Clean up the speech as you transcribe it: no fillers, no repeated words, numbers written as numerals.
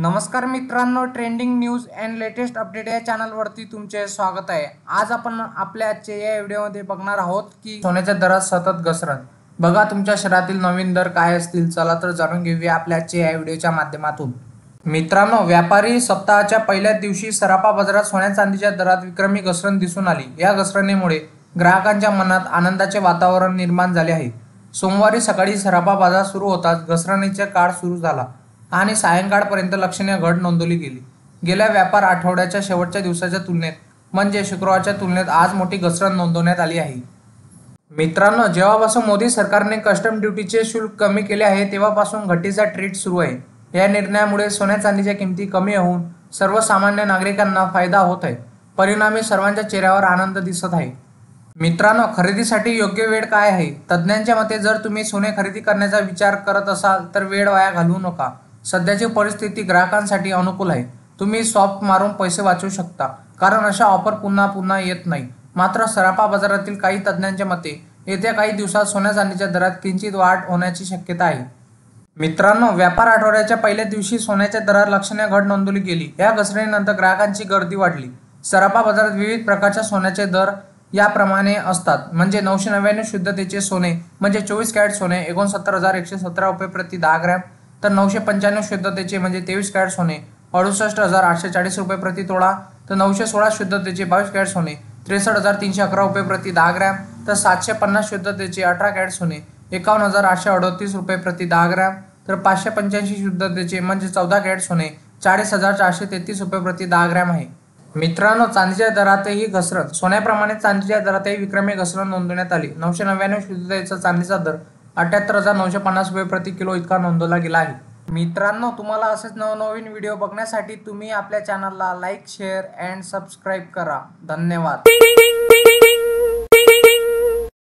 नमस्कार मित्रांनो, trending news and latest update या चॅनलवरती तुमचे स्वागत आहे। आज आपण आपल्या आजच्या या व्हिडिओमध्ये बघणार आहोत की सोन्याच्या दरात सतत घसरण। बघा तुमच्या शहरातील नवीन दर काय असतील, चला तर जाणून घेऊया आपल्या आजच्या या व्हिडिओच्या माध्यमातून। मित्रांनो, व्यापारी सप्ताहाच्या पहिल्या दिवशी सराफा बाजारात सोन्या चांदीच्या दरात विक्रमी घसरण दिसून आली। या घसरणीमुळे ग्राहकांच्या मनात आनंदाचे वातावरण निर्माण झाले आहे। सोमवारी सकाळी सराफा बाजार सुरू होताच घसरणीचा काळ सुरू झाला आणि सायंकाळपर्यंत लक्षणीय घट नोंदवली गेली। गेल्या व्यापार आठवड्याच्या शेवटच्या दिवसाच्या तुलनेत म्हणजे शुक्रवारच्या तुलनेत आज मोठी घसरण नोंदवण्यात आली आहे। मित्रांनो, जेव्हापासून मोदी सरकारने कस्टम ड्युटीचे शुल्क कमी केले आहे तेव्हापासून घटीचा ट्रेंड सुरू आहे। या निर्णयामुळे सोन्या चांदीच्या किमती कमी होऊन सर्वसामान्य नागरिकांना फायदा होत आहे। परिणामी सर्वांच्या चेहऱ्यावर आनंद दिसत आहे। मित्रांनो, खरेदीसाठी योग्य वेळ काय आहे? तज्ज्ञांच्या मते जर तुम्ही सोने खरेदी करण्याचा विचार करत असाल तर वेळ वाया घालवू नका। सध्याची परिस्थिती ग्राहकांसाठी अनुकूल आहे। तुम्ही स्वॅप मारून पैसे वाचवू शकता, कारण अशा ऑफर पुन्हा पुन्हा येत नाही। मात्र सराफा बाजारातील काही तज्ज्ञांच्या मते येत्या काही दिवसात सोन्या चांदीच्या दरात किंचित वाढ होण्याची शक्यता आहे। मित्रांनो, व्यापार आठवड्याच्या पहिल्या दिवशी सोन्याच्या दरात लक्षणीय घट नोंदवली गेली। या घसरणीनंतर ग्राहकांची गर्दी वाढली। सराफा बाजारात विविध प्रकारच्या सोन्याचे दर याप्रमाणे असतात, म्हणजे 999 शुद्धतेचे सोने म्हणजे 24 कॅरेट सोने 69,117 रुपये प्रति 10 ग्रॅम, तर 995 शुद्धतेचे म्हणजे 23 कॅरेट सोने 68,840 रुपये प्रति तोळा, तर 916 शुद्धतेचे 22 कॅरेट सोने 63,311 रुपये प्रति 10 ग्रॅम, तर 750 शुद्धतेचे 18 कॅरेट सोने 51,838 रुपये प्रति 10 ग्रॅम, तर 585 शुद्धतेचे म्हणजे 14 कॅरेट सोने 40,433 रुपये प्रति 10 ग्रॅम आहे। मित्रांनो, चांदीच्या दरातही घसरण। सोन्याप्रमाणे चांदीच्या दरातही विक्रमी घसरण नोंदवण्यात आली। 999 शुद्धतेचा चांदीचा दर 78,950 रुपये प्रति किलो इतका नोंदवला गेला आहे। मित्रांनो, तुम्हाला असेच नवनवीन व्हिडिओ बघण्यासाठी तुम्ही आपल्या चॅनलला लाईक, शेअर अँड सबस्क्राईब करा। धन्यवाद।